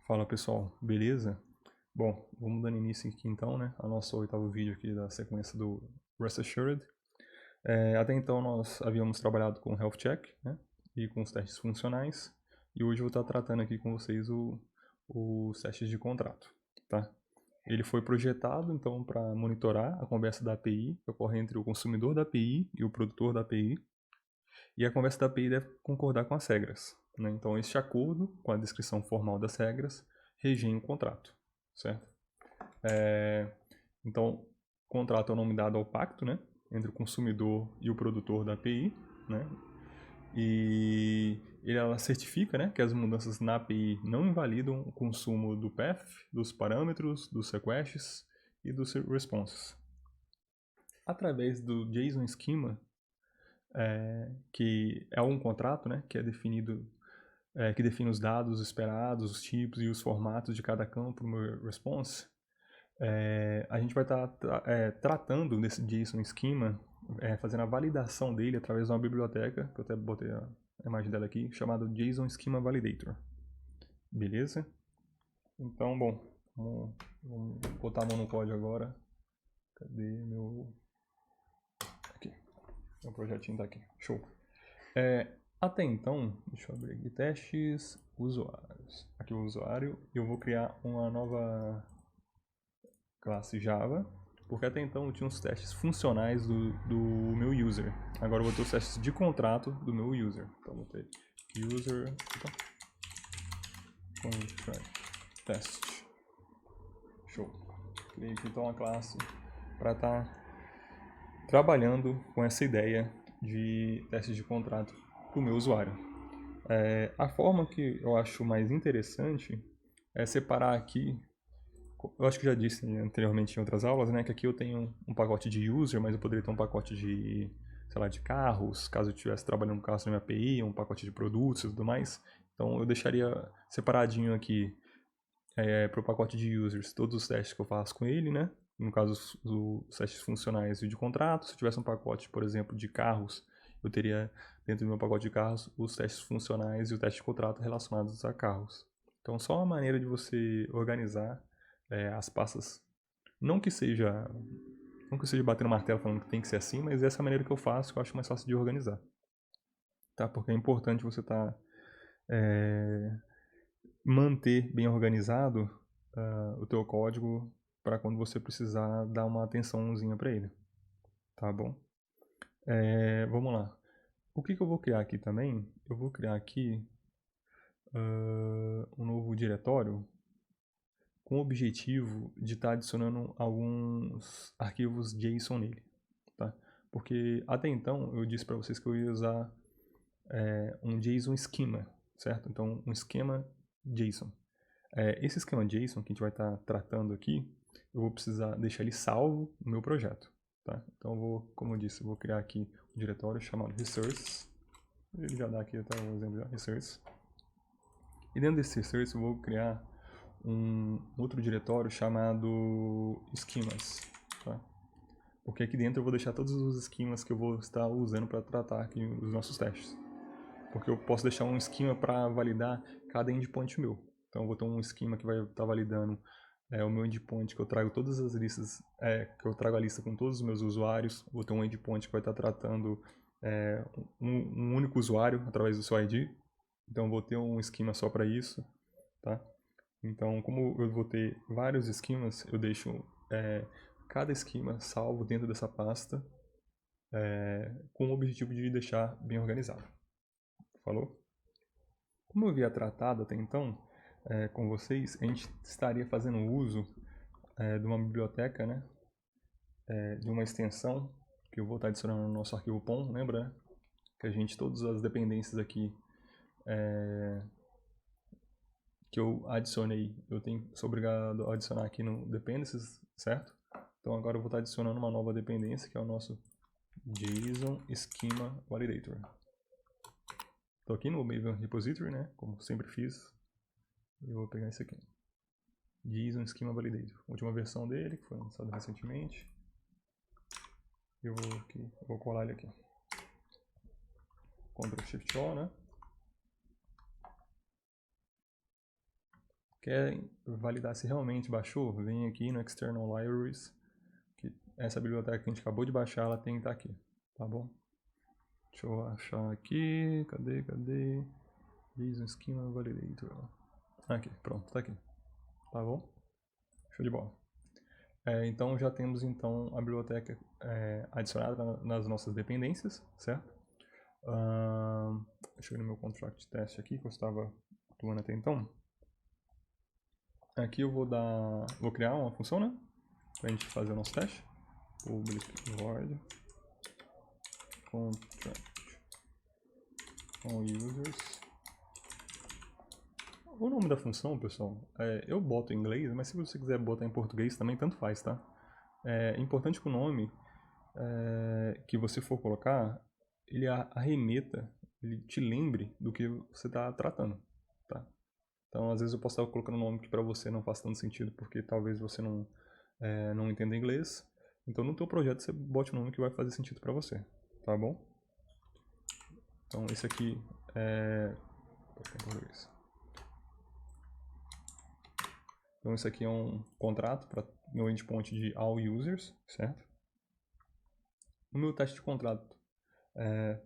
Fala pessoal, beleza? Bom, vamos dando início aqui então, né, ao nosso oitavo vídeo aqui da sequência do Rest Assured. Até então nós havíamos trabalhado com Health Check, né, e com os testes funcionais, e hoje eu vou estar tratando aqui com vocês os testes de contrato, tá? Ele foi projetado então para monitorar a conversa da API que ocorre entre o consumidor da API e o produtor da API, e a conversa da API deve concordar com as regras, né? Então, este acordo com a descrição formal das regras regem o contrato, certo? Então, o contrato é o nome dado ao pacto, né, entre o consumidor e o produtor da API, né? E ela certifica, né, que as mudanças na API não invalidam o consumo do path, dos parâmetros, dos requests e dos responses. Através do JSON Schema, que é um contrato, né, que é definido, que define os dados esperados, os tipos e os formatos de cada campo no response, a gente vai estar tratando desse JSON Schema, fazendo a validação dele através de uma biblioteca, que eu até botei a imagem dela aqui, chamada JSON Schema Validator. Beleza? Então, bom, vamos botar a mão no código agora. Cadê meu... Aqui. Meu projetinho tá aqui. Show. Até então, deixa eu abrir aqui, testes, usuários. Aqui o usuário, eu vou criar uma nova classe Java, porque até então eu tinha os testes funcionais do meu user. Agora eu vou ter os testes de contrato do meu user. Então vou ter user contract test. Show. Criei aqui então uma classe para estar trabalhando com essa ideia de testes de contrato para o meu usuário. A forma que eu acho mais interessante é separar aqui. Eu acho que já disse anteriormente em outras aulas, né, que aqui eu tenho um pacote de user, mas eu poderia ter um pacote de, sei lá, de carros, caso eu estivesse trabalhando com carros na minha API, um pacote de produtos e tudo mais. Então eu deixaria separadinho aqui para o pacote de users todos os testes que eu faço com ele, né? No caso, os testes funcionais e de contrato. Se eu tivesse um pacote, por exemplo, de carros, eu teria dentro do meu pacote de carros os testes funcionais e o teste de contrato relacionados a carros. Então, só uma maneira de você organizar as pastas. Não que seja batendo martelo falando que tem que ser assim, mas essa é a maneira que eu faço, que eu acho mais fácil de organizar. Tá? Porque é importante você estar manter bem organizado o teu código para quando você precisar dar uma atençãozinha para ele. Tá bom? Vamos lá. O que eu vou criar aqui também? Eu vou criar aqui um novo diretório com o objetivo de estar adicionando alguns arquivos JSON nele, tá? Porque até então eu disse para vocês que eu ia usar um JSON schema, certo? Então um esquema JSON. Esse esquema JSON que a gente vai estar tratando aqui, eu vou precisar deixar ele salvo no meu projeto, tá? Então eu vou, como eu disse, eu vou criar aqui um diretório chamado resource. Ele já dá aqui até um exemplo de resource. E dentro desse resource eu vou criar um outro diretório chamado schemas, tá? Porque aqui dentro eu vou deixar todos os esquemas que eu vou estar usando para tratar aqui os nossos testes. Porque eu posso deixar um esquema para validar cada endpoint meu. Então eu vou ter um esquema que vai estar validando o meu endpoint, que eu trago todas as listas, que eu trago a lista com todos os meus usuários. Vou ter um endpoint que vai estar tratando um único usuário através do seu ID. Então eu vou ter um esquema só para isso, tá? Então, como eu vou ter vários esquemas, eu deixo cada esquema salvo dentro dessa pasta com o objetivo de deixar bem organizado. Falou? Como eu havia tratado até então com vocês, a gente estaria fazendo uso de uma biblioteca, né? De uma extensão que eu vou estar adicionando no nosso arquivo POM, lembra? Né? Que a gente, todas as dependências aqui que eu adicionei, sou obrigado a adicionar aqui no dependencies, certo? Então agora eu vou estar adicionando uma nova dependência, que é o nosso JSON Schema Validator. Estou aqui no Maven Repository, né? Como sempre fiz. E eu vou pegar esse aqui. JSON Schema Validator. Última versão dele, que foi lançada recentemente. Eu vou colar ele aqui. Ctrl Shift O, né? Quer validar se realmente baixou? Vem aqui no External Libraries, que essa biblioteca que a gente acabou de baixar, ela tem que estar aqui, tá bom? Deixa eu achar aqui, cadê? JSON Schema Validator. Aqui, pronto, tá aqui, tá bom? Show de bola. Então já temos então a biblioteca adicionada nas nossas dependências, certo? Deixa eu ver no meu contract test aqui que eu estava atuando até então. Aqui eu vou criar uma função, né? Pra gente fazer o nosso teste. Public void contract on users. O nome da função, pessoal, eu boto em inglês, mas se você quiser botar em português também, tanto faz, tá? É importante que o nome que você for colocar, ele arremeta, ele te lembre do que você está tratando, tá? Então, às vezes eu posso estar colocando um nome que para você não faz tanto sentido, porque talvez você não entenda inglês. Então, no teu projeto, você bote um nome que vai fazer sentido para você, tá bom? Então, esse aqui vou ficar em português. Então, esse aqui é um contrato para meu endpoint de all users, certo? No meu teste de contrato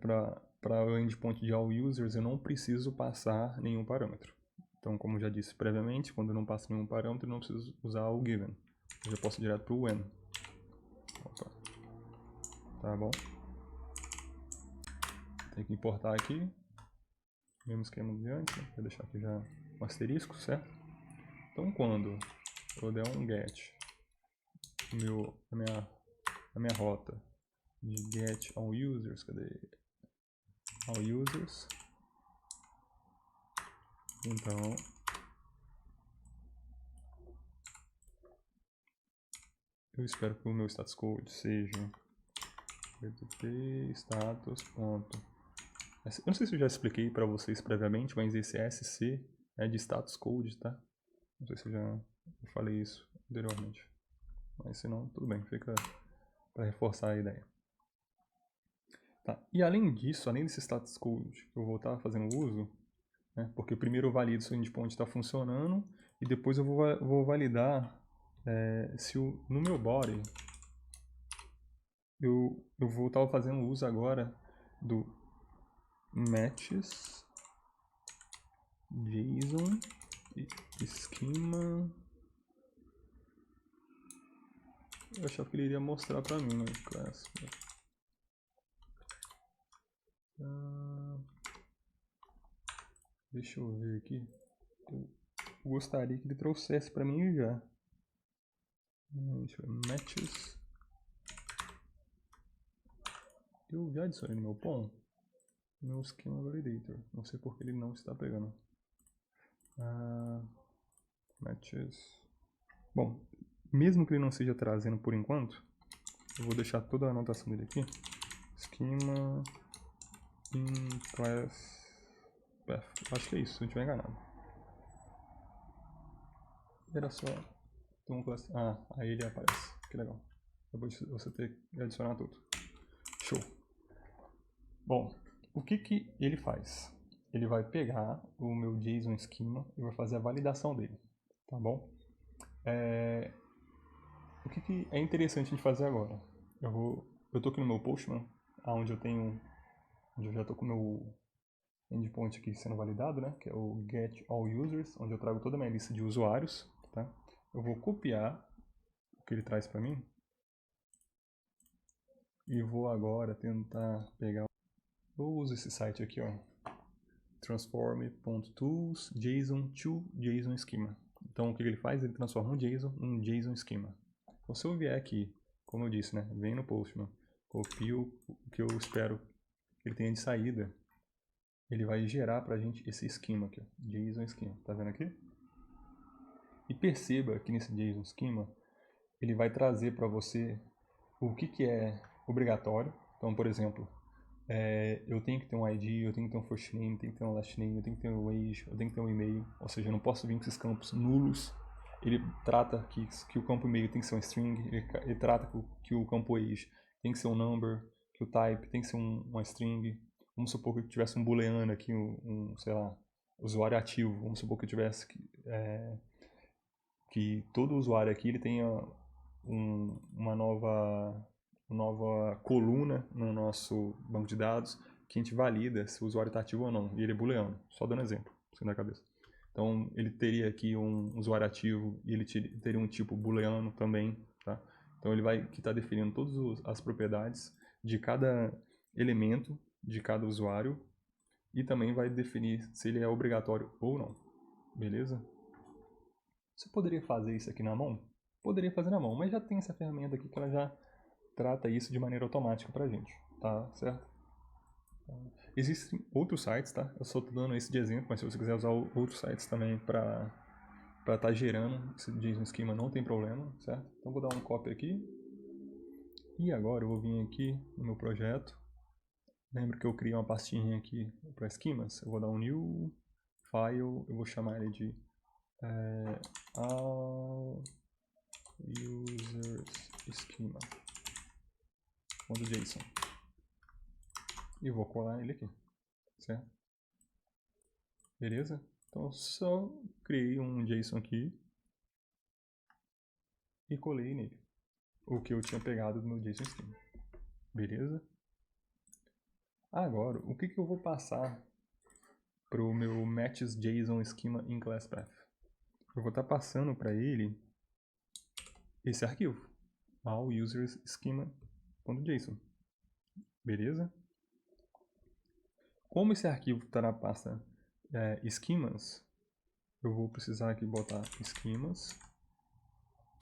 para o endpoint de all users, eu não preciso passar nenhum parâmetro. Então, como já disse previamente, quando eu não passo nenhum parâmetro, eu não preciso usar o given. Eu já posso ir direto para o when. Opa. Tá bom? Tem que importar aqui. Mesmo esquema de antes, né? Vou deixar aqui já um asterisco, certo? Então, quando eu der um get a minha rota de get all users, cadê? All users. Então, eu espero que o meu status code seja status. Eu não sei se eu já expliquei para vocês previamente, mas esse SC é de status code, tá? Não sei se eu já falei isso anteriormente. Mas se não, tudo bem, fica para reforçar a ideia. Tá. E além disso, além desse status code que eu vou estar fazendo uso, né, porque primeiro eu valido se o endpoint está funcionando e depois eu vou validar se no meu body eu vou estar fazendo uso agora do matches JSON schema. Eu achava que ele iria mostrar pra mim, né? Class. Deixa eu ver aqui. Eu gostaria que ele trouxesse pra mim já. Deixa eu ver. Matches. Eu já adicionei no meu POM. Meu Schema Validator. Não sei porque ele não está pegando. Matches. Bom, mesmo que ele não esteja trazendo por enquanto, eu vou deixar toda a anotação dele aqui. Schema in class path. Acho que é isso, se eu não estiver enganado. Era só ter um class. Aí ele aparece. Que legal. Depois de você ter que adicionar tudo. Show. Bom, o que ele faz? Ele vai pegar o meu JSON Schema e vai fazer a validação dele, tá bom? O que é interessante a gente fazer agora? Eu tô aqui no meu Postman, onde eu já tô com o meu endpoint aqui sendo validado, né? Que é o get all users, onde eu trago toda a minha lista de usuários, tá? Eu vou copiar o que ele traz para mim e vou agora tentar pegar. Eu uso esse site aqui, ó, transform.tools JSON to JSON Schema. Então o que ele faz? Ele transforma um JSON num JSON Schema. Então se eu vier aqui, como eu disse, né, vem no Postman, copio o que eu espero que ele tenha de saída, ele vai gerar pra gente esse esquema aqui, ó, JSON Schema. Tá vendo aqui? E perceba que nesse JSON Schema ele vai trazer para você o que é obrigatório. Então, por exemplo, eu tenho que ter um ID, eu tenho que ter um first name, eu tenho que ter um last name, eu tenho que ter um age, eu tenho que ter um e-mail. Ou seja, eu não posso vir com esses campos nulos. Ele trata que o campo e-mail tem que ser um string, ele trata que o campo age tem que ser um number, que o type tem que ser uma string. Vamos supor que eu tivesse um booleano aqui, sei lá, usuário ativo, vamos supor que eu tivesse que todo usuário aqui ele tenha uma nova coluna no nosso banco de dados que a gente valida se o usuário está ativo ou não, e ele é booleano, só dando exemplo, assim na cabeça. Então, ele teria aqui um usuário ativo e ele teria um tipo booleano também, tá? Então, ele vai estar definindo todas as propriedades de cada elemento de cada usuário e também vai definir se ele é obrigatório ou não, beleza? Você poderia fazer isso aqui na mão? Poderia fazer na mão, mas já tem essa ferramenta aqui que ela já trata isso de maneira automática pra gente, tá certo? Existem outros sites, tá? Eu só tô dando esse de exemplo, mas se você quiser usar outros sites também para estar gerando esse JSON Schema, não tem problema, certo? Então vou dar um copy aqui. E agora eu vou vir aqui no meu projeto. Lembra que eu criei uma pastinha aqui para esquemas? Eu vou dar um new file, eu vou chamar ele de all users schema.json. E vou colar ele aqui, certo? Beleza? Então só criei um JSON aqui e colei nele o que eu tinha pegado do meu JSON Schema. Beleza? Agora, o que eu vou passar para o meu matches JSON Schema em ClassPath? Eu vou estar passando para ele esse arquivo, all users schema.json. Beleza? Como esse arquivo está na pasta schemas, eu vou precisar aqui botar schemas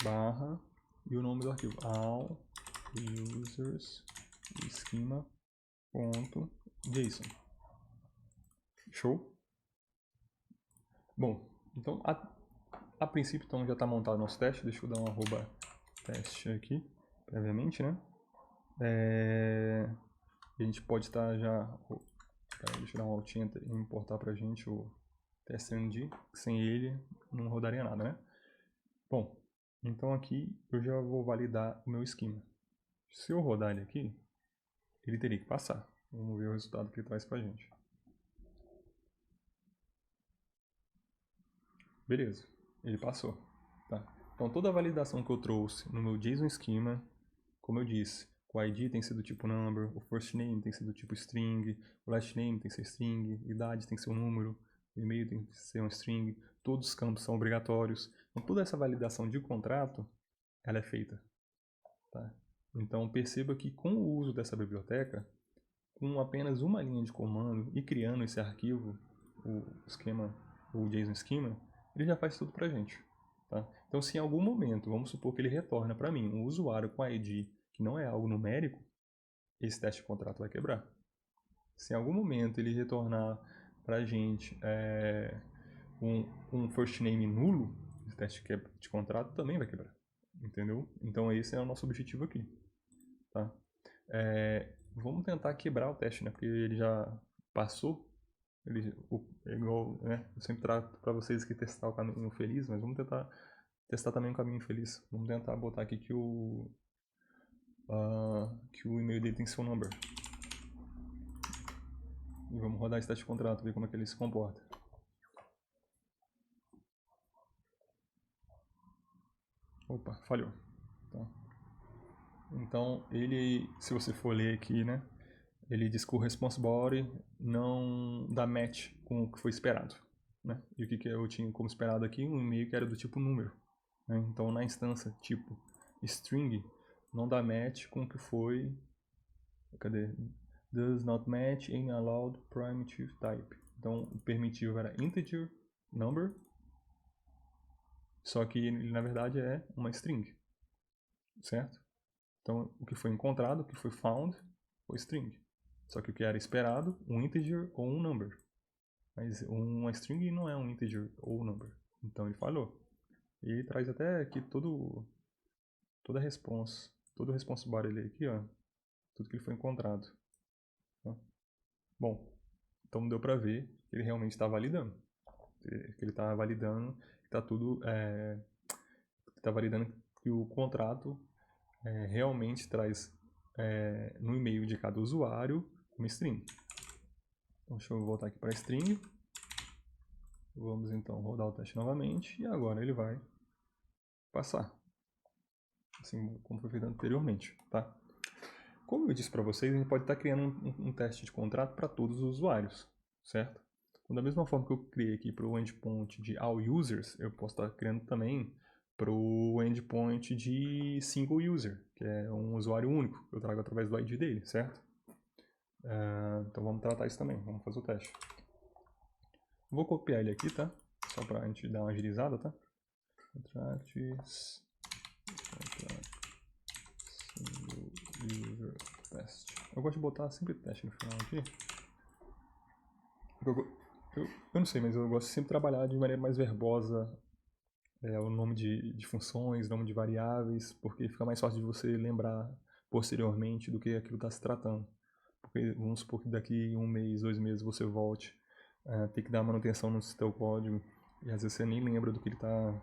barra e o nome do arquivo all users schema.json. Show? Bom, então a princípio então já está montado o nosso teste. Deixa eu dar um arroba teste aqui previamente, né? A gente pode estar já... Deixa eu dar um alt enter e importar pra gente o testnd, que sem ele não rodaria nada, né? Bom, então aqui eu já vou validar o meu esquema. Se eu rodar ele aqui, ele teria que passar. Vamos ver o resultado que ele traz pra gente. Beleza, ele passou. Tá? Então toda a validação que eu trouxe no meu JSON Schema, como eu disse, o ID tem que ser do tipo number, o first name tem que ser do tipo string, o last name tem que ser string, idade tem que ser um número, o e-mail tem que ser um string, todos os campos são obrigatórios. Então toda essa validação de contrato, ela é feita. Tá? Então perceba que com o uso dessa biblioteca, com apenas uma linha de comando e criando esse arquivo, o JSON Schema, ele já faz tudo pra gente. Tá? Então se em algum momento, vamos supor que ele retorna para mim um usuário com ID que não é algo numérico, esse teste de contrato vai quebrar. Se em algum momento ele retornar para a gente um first name nulo, esse teste de contrato também vai quebrar. Entendeu? Então esse é o nosso objetivo aqui. Tá? Vamos tentar quebrar o teste, né? Porque ele já passou. Igual, né? Eu sempre trato para vocês que testar o caminho feliz, mas vamos tentar testar também o caminho feliz. Vamos tentar botar aqui que o e-mail dele tem seu number. E vamos rodar esse teste de contrato, ver como é que ele se comporta. Opa, falhou. Tá. Então, ele, se você for ler aqui, né, ele diz que o response body não dá match com o que foi esperado. Né? E o que eu tinha como esperado aqui? Um e-mail que era do tipo número. Né? Então, na instância tipo string, não dá match com o que foi... Cadê? Does not match any allowed primitive type. Então, o permitivo era integer number, só que ele na verdade é uma string, certo? Então, o que foi encontrado, o que foi found, foi string. Só que o que era esperado, um integer ou um number. Mas uma string não é um integer ou um number. Então ele falhou. E ele traz até aqui toda a response, todo o response body aqui, ó, tudo que ele foi encontrado. Tá? Bom, então deu para ver que ele realmente está validando. Que ele está validando, está tudo, está validando que o contrato realmente traz no e-mail de cada usuário uma string. Então, deixa eu voltar aqui para a string. Vamos então rodar o teste novamente e agora ele vai passar, assim como foi feito anteriormente, tá? Como eu disse para vocês, a gente pode estar criando um teste de contrato para todos os usuários, certo? Então, da mesma forma que eu criei aqui para o endpoint de all users, eu posso estar criando também para o endpoint de single user, que é um usuário único, que eu trago através do ID dele, certo? Então vamos tratar isso também, vamos fazer o teste. Vou copiar ele aqui, tá? Só para a gente dar uma agilizada, tá? Contracts, single user test. Eu gosto de botar sempre teste no final aqui. Eu não sei, mas eu gosto de sempre trabalhar de maneira mais verbosa o nome de funções, nome de variáveis, porque fica mais fácil de você lembrar posteriormente do que aquilo está se tratando. Porque vamos supor que daqui 1 mês, 2 meses você volte a ter que dar manutenção no seu código e às vezes você nem lembra do que ele está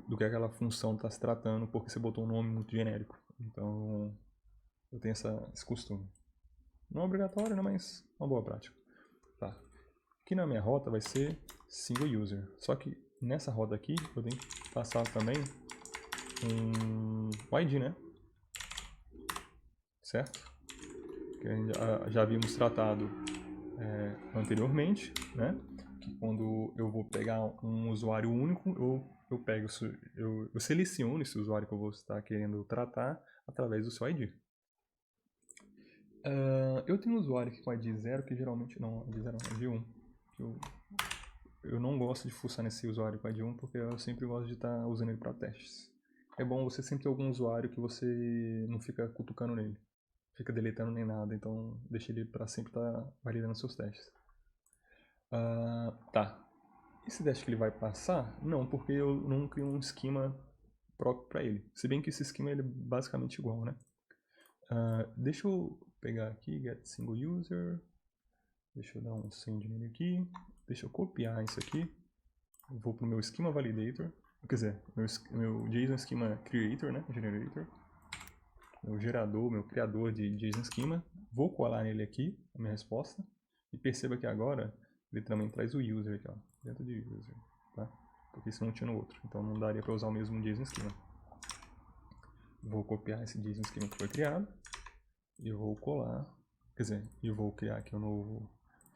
do que aquela função está se tratando porque você botou um nome muito genérico. Então eu tenho esse costume. Não é obrigatório, né, mas é uma boa prática. Tá. Aqui na minha rota vai ser single user. Só que nessa rota aqui eu tenho que passar também um ID, né? Certo? Que já havíamos tratado anteriormente, né? Que quando eu vou pegar um usuário único, eu seleciono esse usuário que eu vou estar querendo tratar através do seu ID. Eu tenho um usuário aqui com ID 0, que geralmente não, ID 0 não, ID 1. Eu não gosto de fuçar nesse usuário com ID 1 porque eu sempre gosto de estar usando ele para testes. É bom você sempre ter algum usuário que você não fica cutucando nele, fica deletando nem nada, então deixa ele para sempre estar validando seus testes. Tá. Esse teste que ele vai passar? Não, porque eu não crio um esquema próprio para ele. Se bem que esse esquema ele é basicamente igual, né? Deixa eu pegar aqui, get single user. Deixa eu dar um send nele aqui. Deixa eu copiar isso aqui. Vou pro meu schema validator. Quer dizer, meu JSON schema creator, né? Generator. Meu gerador, meu criador de JSON schema. Vou colar nele aqui a minha resposta. E perceba que agora ele também traz o user aqui, ó, dentro de user, tá? Porque isso não tinha no outro, então não daria para usar o mesmo JSON schema. Vou copiar esse JSON schema que foi criado e vou colar, quer dizer, eu vou criar aqui um novo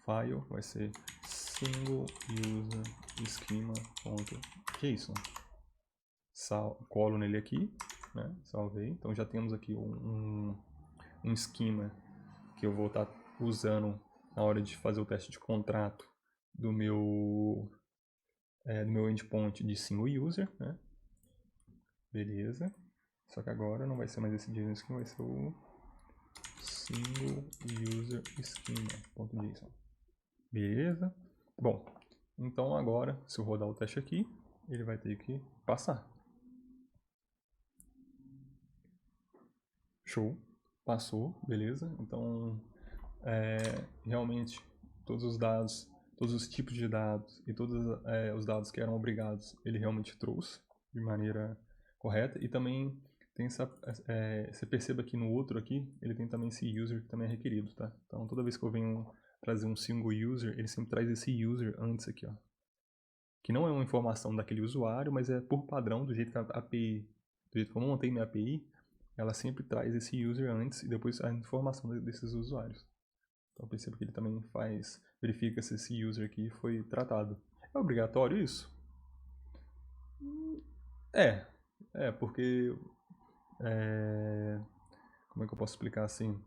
file, vai ser single user schema.json. Colo nele aqui, né? Salvei. Então já temos aqui um esquema que eu vou estar usando na hora de fazer o teste de contrato do meu endpoint de single user, né? Beleza. Só que agora não vai ser mais esse JSON schema, vai ser o single user schema.json. Beleza. Bom, então agora, se eu rodar o teste aqui, ele vai ter que passar. Show. Passou, beleza. Então, realmente, todos os dados, todos os tipos de dados e todos os dados que eram obrigados, ele realmente trouxe de maneira correta. E também tem você perceba que no outro aqui, ele tem também esse user que também é requerido, tá? Então, toda vez que eu venho trazer um single user, ele sempre traz esse user antes aqui, ó. Que não é uma informação daquele usuário, mas é por padrão, do jeito que a API, do jeito que eu montei minha API, ela sempre traz esse user antes e depois a informação desses usuários. Então perceba que ele também verifica se esse user aqui foi tratado. É obrigatório isso? Porque como é que eu posso explicar assim?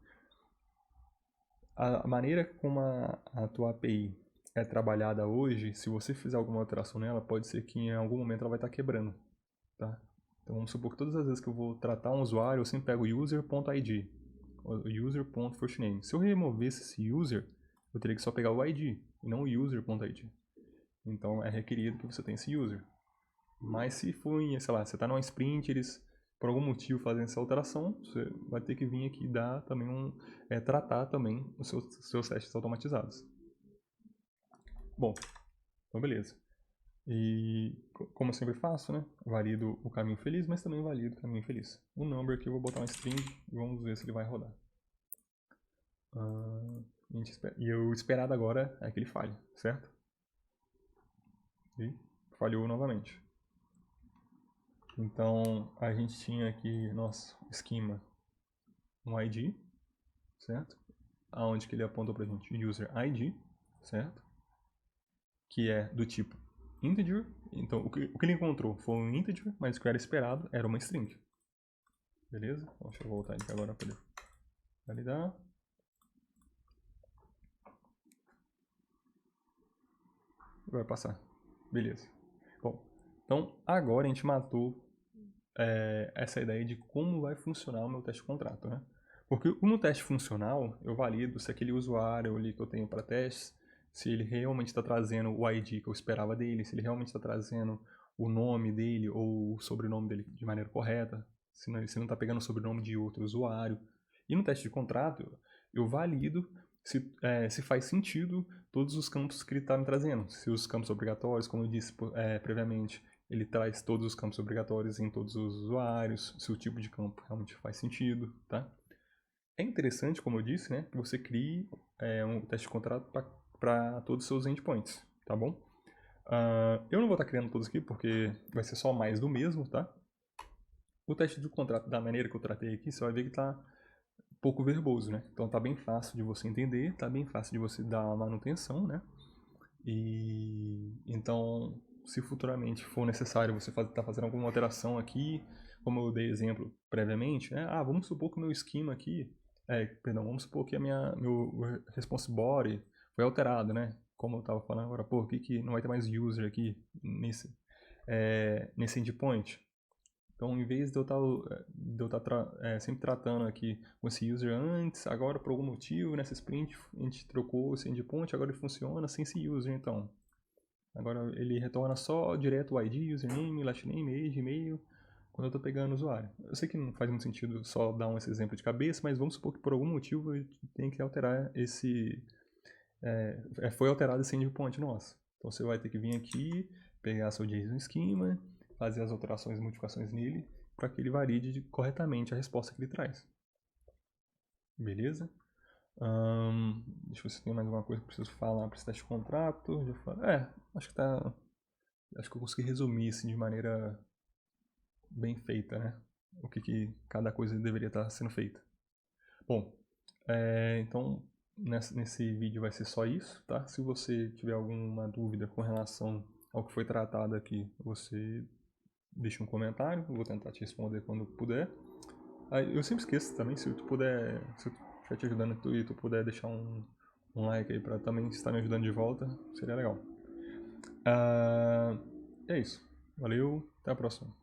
A maneira como a tua API é trabalhada hoje, se você fizer alguma alteração nela, pode ser que em algum momento ela vai estar quebrando, tá? Então vamos supor que todas as vezes que eu vou tratar um usuário, eu sempre pego user.id, user.firstname. Se eu removesse esse user, eu teria que só pegar o ID e não o user.id. Então é requerido que você tenha esse user. Mas se for, sei lá, você está numa sprint, eles por algum motivo fazem essa alteração, você vai ter que vir aqui dar também tratar também os seus testes automatizados. Bom, então beleza. E como eu sempre faço, né? Valido o caminho feliz, mas também valido o caminho infeliz. O number aqui eu vou botar uma string e vamos ver se ele vai rodar. E o esperado agora é que ele falhe, certo? E falhou novamente. Então, a gente tinha aqui nosso esquema, um ID, certo? Aonde que ele apontou pra gente? User ID, certo? Que é do tipo integer. Então, o que ele encontrou foi um integer, mas o que era esperado era uma string. Beleza? Deixa eu voltar aqui agora para poder validar. Vai passar. Beleza. Bom, então agora a gente matou essa ideia de como vai funcionar o meu teste de contrato, né? Porque no teste funcional, eu valido se aquele usuário ali que eu tenho para testes, se ele realmente está trazendo o ID que eu esperava dele, se ele realmente está trazendo o nome dele ou o sobrenome dele de maneira correta, se não está pegando o sobrenome de outro usuário. E no teste de contrato, eu valido se faz sentido todos os campos que ele está me trazendo. Se os campos obrigatórios, como eu disse previamente, ele traz todos os campos obrigatórios em todos os usuários, se o tipo de campo realmente faz sentido, tá? É interessante, como eu disse, né, que você crie um teste de contrato para todos os seus endpoints, tá bom? Eu não vou estar criando todos aqui porque vai ser só mais do mesmo, tá? O teste de contrato, da maneira que eu tratei aqui, você vai ver que está pouco verboso, né? Então tá bem fácil de você entender, tá bem fácil de você dar a manutenção, né? E então, se futuramente for necessário você tá fazendo alguma alteração aqui, como eu dei exemplo previamente, né? Vamos supor que o meu esquema aqui, vamos supor que meu response body foi alterado, né? Como eu estava falando agora, por que não vai ter mais user aqui nesse endpoint? Então, em vez de eu estar sempre tratando aqui com esse user antes, agora por algum motivo, nessa sprint, a gente trocou esse endpoint, agora ele funciona sem esse user, então. Agora ele retorna só direto o ID, username, last name, age, e-mail, quando eu estou pegando o usuário. Eu sei que não faz muito sentido só dar esse exemplo de cabeça, mas vamos supor que por algum motivo ele tem que alterar foi alterado esse endpoint nosso. Então você vai ter que vir aqui, pegar seu JSON schema, fazer as alterações e modificações nele, para que ele valide corretamente a resposta que ele traz. Beleza? Deixa eu ver se tem mais alguma coisa que eu preciso falar para esse teste de contrato. Acho que acho que eu consegui resumir assim, de maneira bem feita, né? O que cada coisa deveria estar sendo feita. Bom, então nesse vídeo vai ser só isso, tá? Se você tiver alguma dúvida com relação ao que foi tratado aqui, você deixa um comentário, eu vou tentar te responder quando puder. Eu sempre esqueço também, se eu estiver te ajudando e tu puder deixar um like aí pra também estar me ajudando de volta, seria legal. É isso. Valeu, até a próxima.